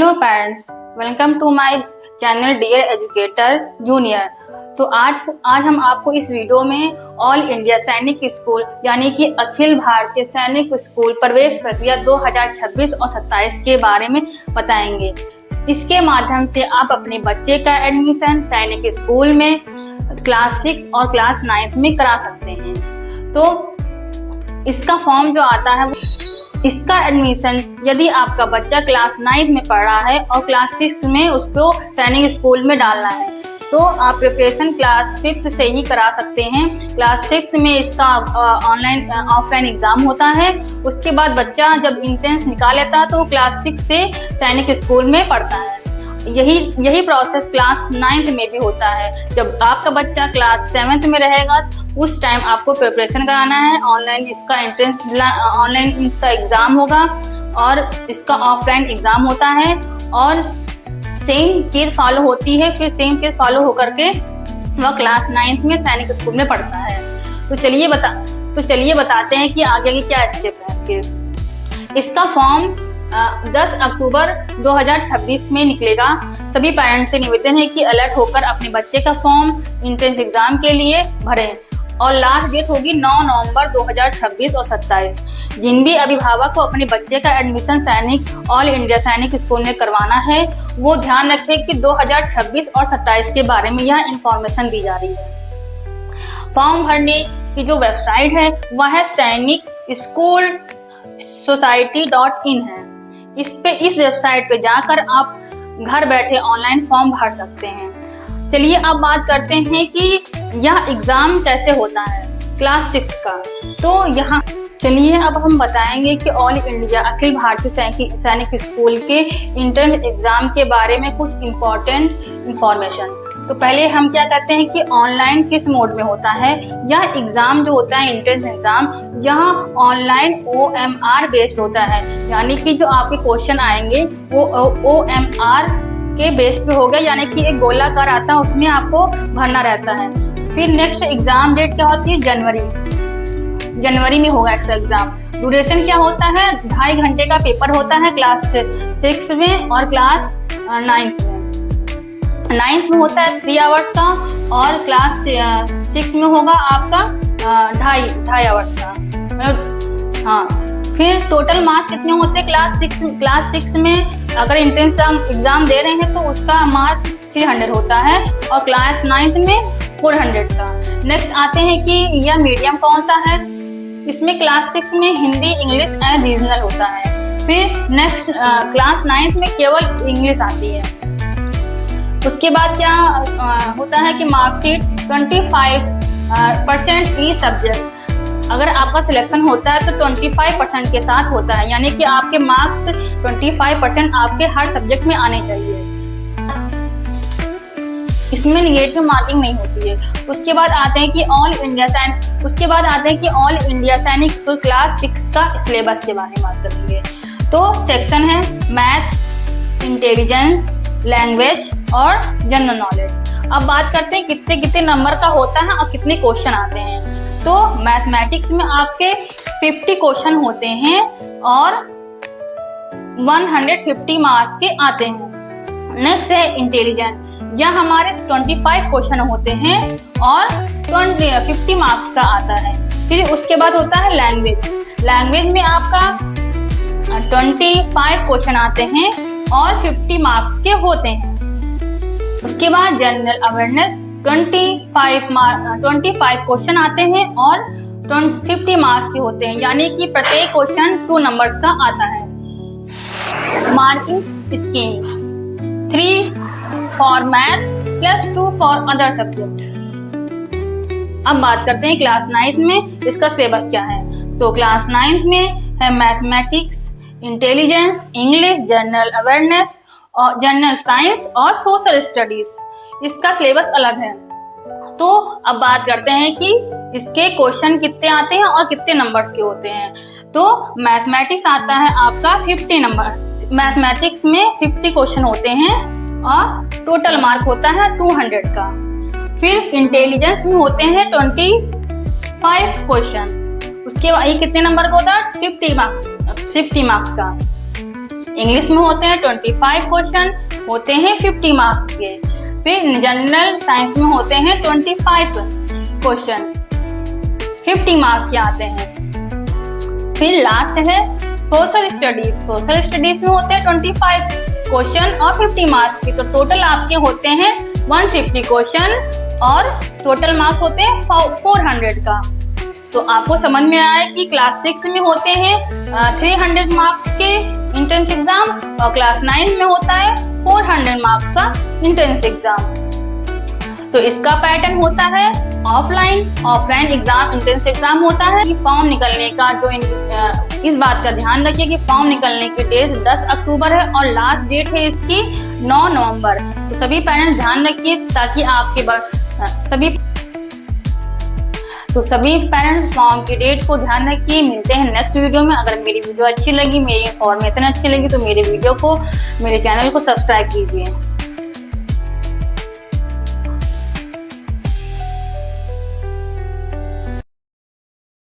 Hello parents, welcome to my channel dear educator junior. तो आज हम आपको इस वीडियो में ऑल इंडिया सैनिक स्कूल यानी कि अखिल भारतीय सैनिक स्कूल प्रवेश प्रक्रिया 2026 और 27 के बारे में बताएंगे। इसके माध्यम से आप अपने बच्चे का एडमिशन सैनिक स्कूल में क्लास 6 और क्लास 9 में करा सकते हैं। तो इसका फॉर्म जो आता है, इसका एडमिशन यदि आपका बच्चा क्लास 9 में पढ़ रहा है और क्लास 6 में उसको सैनिक स्कूल में डालना है तो आप प्रिपरेशन क्लास 5 से ही करा सकते हैं। क्लास 6 में इसका ऑफलाइन एग्जाम होता है। उसके बाद बच्चा जब एंट्रेंस निकाल लेता है तो क्लास 6 से सैनिक स्कूल में पढ़ता है। यही प्रोसेस क्लास 9 में भी होता है। जब आपका बच्चा क्लास 7 में रहेगा उस टाइम आपको प्रिपरेशन कराना है। ऑनलाइन इसका एग्जाम होगा और इसका ऑफलाइन एग्जाम होता है और सेम चीज फॉलो होती है। फिर सेम चीज फॉलो होकर के वह क्लास 9 में सैनिक स्कूल में पढ़ता है। तो चलिए बताते हैं कि आगे की क्या स्टेप है। इसका फॉर्म 10 अक्टूबर 2026 में निकलेगा। सभी पेरेंट्स से निवेदन है कि अलर्ट होकर अपने बच्चे का फॉर्म एंट्रेंस एग्जाम के लिए भरें और लास्ट डेट होगी 9 नवंबर 2026 और 27। जिन भी अभिभावक को अपने बच्चे का एडमिशन सैनिक ऑल इंडिया सैनिक स्कूल में करवाना है वो ध्यान रखें कि 2026 और 27 के बारे में यह इंफॉर्मेशन दी जा रही है। फॉर्म भरने की जो वेबसाइट है वह है सैनिक स्कूल society.in है। इस वेबसाइट पे जाकर आप घर बैठे ऑनलाइन फॉर्म भर सकते हैं। चलिए अब बात करते हैं कि यह एग्जाम कैसे होता है क्लास 6 का। तो यहाँ चलिए अब हम बताएंगे कि ऑल इंडिया अखिल भारतीय सैनिक स्कूल के एंट्रेंस एग्जाम के बारे में कुछ इम्पोर्टेंट इंफॉर्मेशन। तो पहले हम क्या करते हैं कि ऑनलाइन किस मोड में होता है। यह एग्जाम जो होता है एंट्रेंस एग्जाम यहाँ ऑनलाइन OMR बेस्ड होता है, यानी कि जो आपके क्वेश्चन आएंगे वो OMR के बेस पे होगा, यानी कि एक गोलाकार आता है उसमें आपको भरना रहता है। फिर नेक्स्ट एग्जाम डेट क्या होती है, जनवरी में होगा इसका एग्जाम। ड्यूरेशन क्या होता है, 2.5 घंटे का पेपर होता है क्लास 6 में और क्लास 9 में। 9 में होता है 3 आवर्स का और क्लास 6 में होगा आपका 2.5 आवर्स का। हाँ, फिर टोटल मार्क्स कितने होते हैं क्लास 6 में अगर एंट्रेंस एग्जाम दे रहे हैं तो उसका मार्क 300 होता है और क्लास 9 में 400 का। नेक्स्ट आते हैं कि यह मीडियम कौन सा है। इसमें क्लास 6 में हिंदी, इंग्लिश एंड रीजनल होता है। फिर नेक्स्ट क्लास 9 में केवल इंग्लिश आती है। उसके बाद क्या होता है कि मार्कशीट 25% ई सब्जेक्ट। अगर आपका सिलेक्शन होता है तो 25% के साथ होता है, यानी कि आपके मार्क्स 25% आपके हर सब्जेक्ट में आने चाहिए। इसमें निगेटिव मार्किंग नहीं होती है। उसके बाद आते हैं कि ऑल इंडिया सैनिक स्कूल क्लास 6 का सिलेबस के बारे में बात करेंगे। तो सेक्शन है मैथ, इंटेलिजेंस, लैंग्वेज और जनरल नॉलेज। अब बात करते हैं कितने नंबर का होता है और कितने क्वेश्चन आते हैं। तो मैथमेटिक्स में आपके 50 क्वेश्चन होते हैं और 150 मार्क्स के आते हैं। नेक्स्ट है इंटेलिजेंस, यह हमारे 25 क्वेश्चन होते हैं और 50 मार्क्स का आता है। फिर उसके बाद होता है लैंग्वेज में आपका 25 क्वेश्चन आते हैं और 50 मार्क्स के होते हैं। उसके बाद जनरल अवेयरनेस 25 क्वेश्चन आते हैं और 50 मार्क्स के होते हैं, यानी कि प्रत्येक क्वेश्चन 2 नंबर्स का आता है। Marking scheme 3 for math plus 2 for other subject. अब बात करते हैं क्लास 9 में इसका सिलेबस क्या है। तो क्लास 9 में है mathematics, intelligence, English, general awareness और जनरल साइंस और सोशल स्टडीज। इसका सिलेबस अलग है। तो अब बात करते हैं कि इसके क्वेश्चन कितने आते हैं और कितने नंबर्स के होते हैं। तो मैथमेटिक्स आता है आपका 50 नंबर। मैथमेटिक्स में 50 क्वेश्चन होते हैं और टोटल मार्क होता है 200 का। फिर इंटेलिजेंस में होते हैं 25 क्वेश्चन। उसके बाद ये कितने नंबर का होता है, 50 मार्क्स का। इंग्लिश में होते हैं 25 क्वेश्चन, होते हैं 50 मार्क्स के। फिर जनरल साइंस में होते हैं 25 क्वेश्चन, 50 मार्क्स के आते हैं। फिर लास्ट है सोशल स्टडीज। सोशल स्टडीज में होते हैं 25 क्वेश्चन और 50 मार्क्स के। तो टोटल आपके होते हैं 150 क्वेश्चन और टोटल मार्क्स होते हैं 400 का। तो आपको समझ में आया है कि क्लास 6 में होते हैं 300 मार्क्स के एंट्रेंस एग्जाम और क्लास 9 में होता है 400 मार्क्स का एंट्रेंस एग्जाम। तो इसका पैटर्न होता है ऑफलाइन एग्जाम, एंट्रेंस एग्जाम होता है। फॉर्म निकलने का जो इस बात का ध्यान रखिए कि फॉर्म निकलने की डेट 10 अक्टूबर है और लास्ट डेट है इसकी 9 नवंबर। तो सभी पेरेंट्स ध्यान रखिए ताकि आपके सभी पेरेंट्स फॉर्म की डेट को ध्यान रखिए। मिलते हैं नेक्स्ट वीडियो में। अगर मेरी वीडियो अच्छी लगी, मेरी इंफॉर्मेशन अच्छी लगी तो मेरे चैनल को सब्सक्राइब कीजिए।